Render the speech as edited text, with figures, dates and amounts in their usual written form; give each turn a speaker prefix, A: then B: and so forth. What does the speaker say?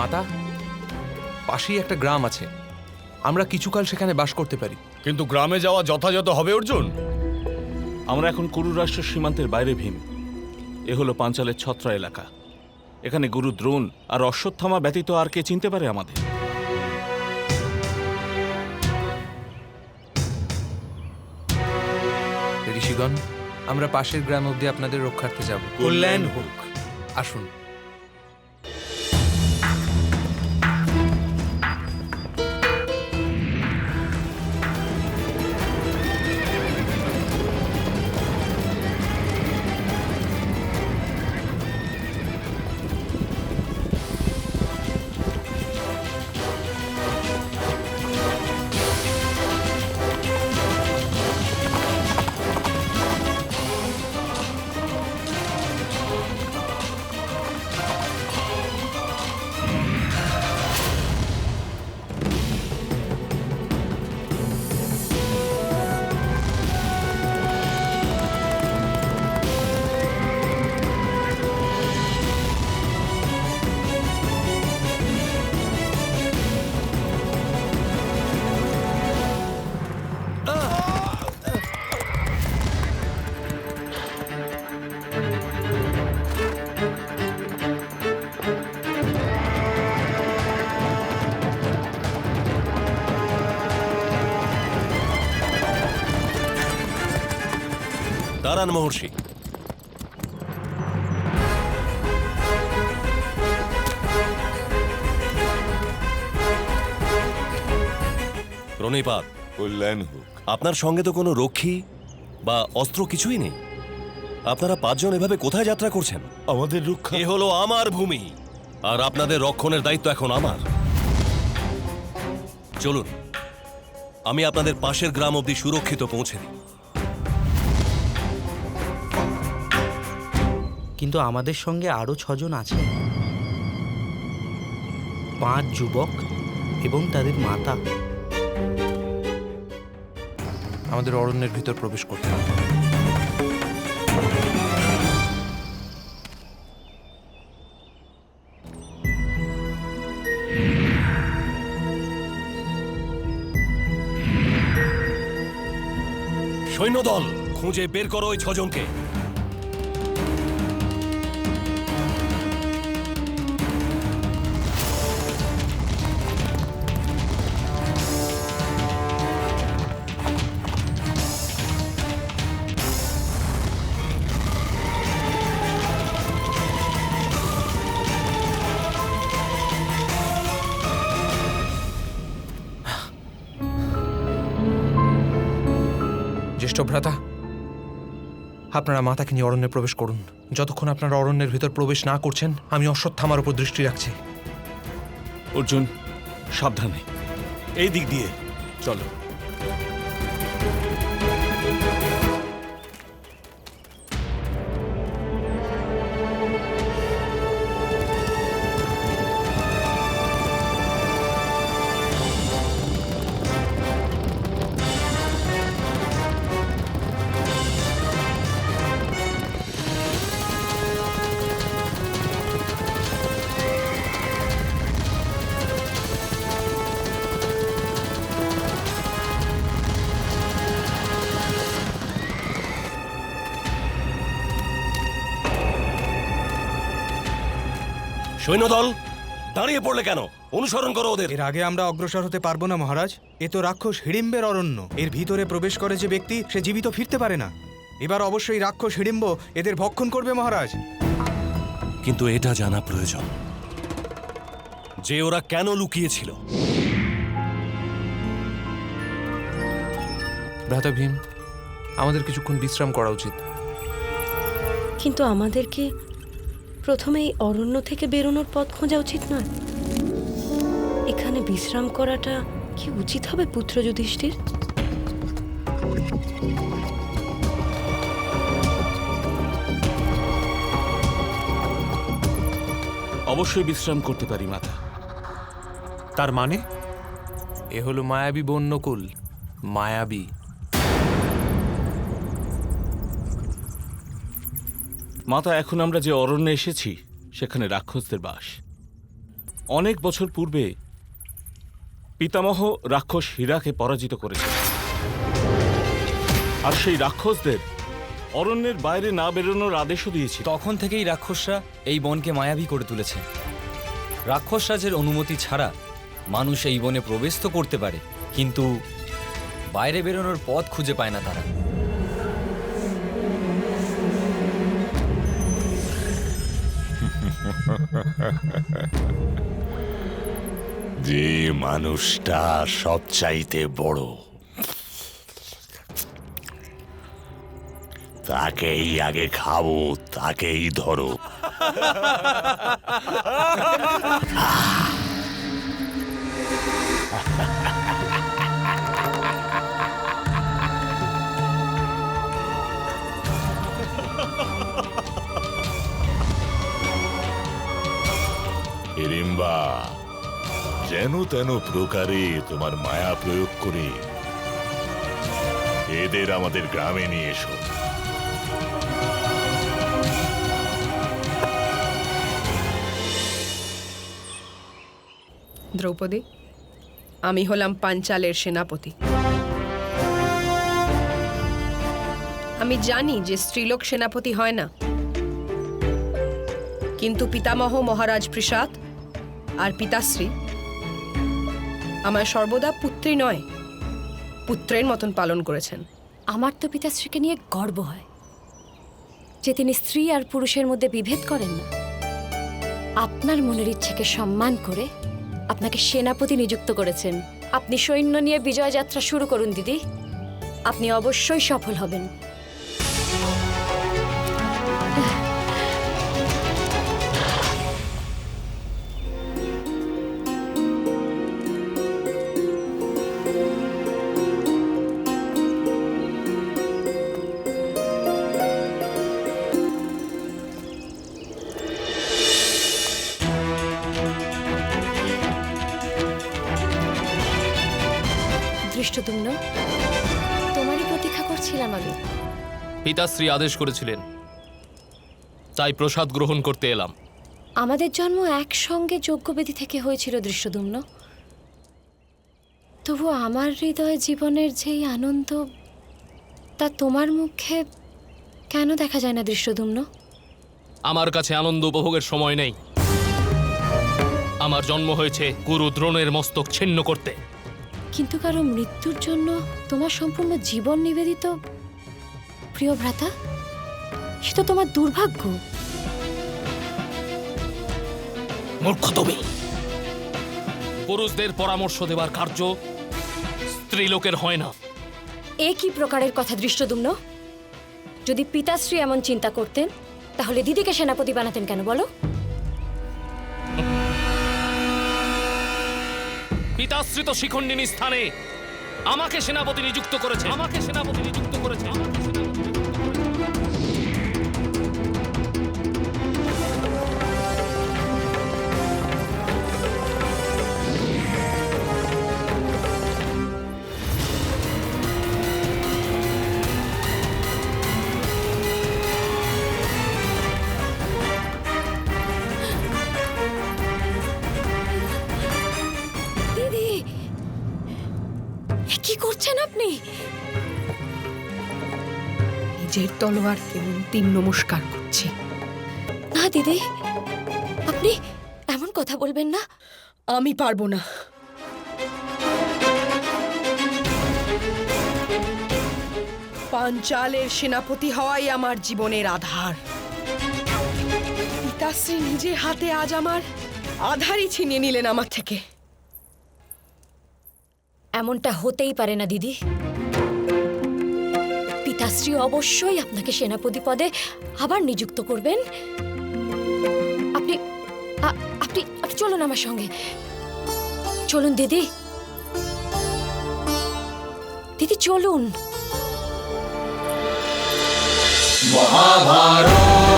A: মাতা, পাশেই একটা গ্রাম আছে, আমরা কিছুকাল সেখানে বাস করতে পারি।
B: কিন্তু গ্রামে যাওয়া যথাযথ হবে অর্জুন?
C: আমরা এখন কুরু রাষ্ট্র সীমান্তের বাইরে ভীম। এ হলো পাঞ্চালের ছত্রা এলাকা। এখানে গুরু দ্রোণ আর অশ্বত্থামা ব্যতীত আর কে চিনতে পারে আমাদের?
A: ঋষিগণ, আমরা পাশের গ্রাম অবধি আপনাদের রক্ষার্থে যাব।
B: কল্যাণ হোক।
A: আসুন।
D: দাঁড়ান মহর্ষি। প্রণিপাত।
E: কল্যাণ হোক।
D: আপনার সঙ্গে তো কোনো রক্ষী বা অস্ত্র কিছুই নেই। আপনারা পাঁচজন এভাবে কোথায় যাত্রা করছেন?
E: আমাদের রক্ষা।
D: এ হলো আমার ভূমি, আর আপনাদের রক্ষণের দায়িত্ব এখন আমার। চলুন, আমি আপনাদের পাশের গ্রাম অবধি সুরক্ষিত পৌঁছে দিই।
F: কিন্তু আমাদের সঙ্গে আরও 6 জন আছে, 5 যুবক এবং তাদের মাতা।
A: আমাদের অরণ্যের ভিতর প্রবেশ করতে হবে।
D: সৈন্যদল, খুঁজে বের করো ওই 6 জনকে।
A: জ্যেষ্ঠ ভ্রাতা, আপনারা মাতাকে নিয়ে অরণ্যে প্রবেশ করুন। যতক্ষণ আপনারা অরণ্যের ভিতর প্রবেশ না করছেন, আমি অশ্বত্থামার উপর দৃষ্টি রাখছি।
C: অর্জুন, সাবধানে। এই দিক দিয়ে চলো।
D: সৈন্যদল, দাঁড়িয়ে পড়লে কেন? অনুসরণ করো ওদের।
G: এর আগে আমরা অগ্রসর হতে পারবো না মহারাজ। এ তো রাক্ষস হিড়িম্বের অরণ্য। এর ভিতরে প্রবেশ করে যে ব্যক্তি, সে জীবিত ফিরতে পারে না। এবার অবশ্যই রাক্ষস হিড়িম্ব এদের ভক্ষণ করবে মহারাজ।
D: কিন্তু এটা জানা প্রয়োজন যে ওরা কেন লুকিয়েছিল।
A: ভ্রাতা ভীম, আমাদের কিছুক্ষণ বিশ্রাম করা উচিত।
H: কিন্তু আমাদেরকে প্রথমে এই অরণ্য থেকে বেরোনোর পথ খোঁজা উচিত নয়? এখানে বিশ্রাম করাটা কি উচিত হবে পুত্র যুধিষ্ঠির?
C: অবশ্যই বিশ্রাম করতে পারি মাতা।
A: তার মানে এ হলো মায়াবী বন্যকুল। মায়াবী।
C: মাতা, এখন আমরা যে অরণ্যে এসেছি সেখানে রাক্ষসদের বাস। অনেক বছর পূর্বে পিতামহ রাক্ষস হীরাকে পরাজিত করেছে, আর সেই রাক্ষসদের অরণ্যের বাইরে না বেরোনোর আদেশও দিয়েছে।
E: তখন থেকেই রাক্ষসরা এই বনকে মায়াবী করে তুলেছে। রাক্ষস রাজের অনুমতি ছাড়া মানুষ এই বনে প্রবেশ তো করতে পারে, কিন্তু বাইরে বেরোনোর পথ খুঁজে পায় না তারা।
I: যে মানুষটা সবচাইতে বড়, তাকেই আগে খাবো, তাকেই ধরো। হিড়িম্বা, যেন তেন প্রকারে তোমার মায়া প্রয়োগ করে এদের আমাদের গ্রামে নিয়ে এসো।
J: দ্রৌপদী, আমি হলাম পাঞ্চালের সেনাপতি। আমি জানি যে স্ত্রীলোক সেনাপতি হয় না, কিন্তু পিতামহ মহারাজ পৃষাদ আর পিতাশ্রী আমায় সর্বদা পুত্রী নয়, পুত্রের মতন পালন করেছেন।
H: আমার তো পিতাশ্রীকে নিয়ে গর্ব হয় যে তিনি স্ত্রী আর পুরুষের মধ্যে বিভেদ করেন না। আপনার মনের ইচ্ছেকে সম্মান করে আপনাকে সেনাপতি নিযুক্ত করেছেন। আপনি সৈন্য নিয়ে বিজয় যাত্রা শুরু করুন দিদি, আপনি অবশ্যই সফল হবেন। দৃষ্টদ্যুম্ন, তোমারই প্রতীক্ষা করছিলাম আমি।
K: পিতাশ্রী আদেশ করেছিলেন, তাই প্রসাদ গ্রহণ করতে এলাম।
H: আমাদের জন্ম একসঙ্গে যজ্ঞবেদী থেকে হয়েছিল দৃষ্টদ্যুম্ন, তবু আমার হৃদয়ে জীবনের যেই আনন্দ তা তোমার মুখে কেন দেখা যায় না দৃষ্টদ্যুম্ন?
K: আমার কাছে আনন্দ উপভোগের সময় নেই। আমার জন্ম হয়েছে গুরু দ্রোণের মস্তক ছিন্ন করতে।
H: কিন্তু কারো মৃত্যুর জন্য তোমার সম্পূর্ণ জীবন নিবেদিত, প্রিয় ভ্রাতা, সে তো তোমার দুর্ভাগ্য।
K: মূর্খ তুমি! পুরুষদের পরামর্শ দেবার কার্য স্ত্রীলোকের হয় না।
H: এ কি প্রকারের কথা দৃষ্টদ্যুম্ন? যদি পিতাশ্রী এমন চিন্তা করতেন তাহলে দিদিকে সেনাপতি বানাতেন কেন বলো?
K: পিতাশ্রী তো শিখণ্ডিনী স্থানে আমাকে সেনাপতি নিযুক্ত করেছে।
H: দিদি, কি করছেন আপনি?
J: নিজের তলোয়ারকে অন্তিম নমস্কার করছি।
H: না দিদি, আপনি এমন কথা বলবেন না।
J: আমি পারবো না। পাঞ্চালের সেনাপতি হওয়াই আমার জীবনের আধার। পিতাশ্রী নিজে হাতে আজ আমার আধারই ছিনিয়ে নিলেন আমার থেকে।
H: এমনটা হতেই পারে না দিদি। পিতাশ্রী অবশ্যই আপনাকে সেনাপতি পদে আবার নিযুক্ত করবেন। আপনি আপনি আপনি চলুন আমার সঙ্গে। চলুন দিদি, দিদি চলুন।
I: মহাভারত।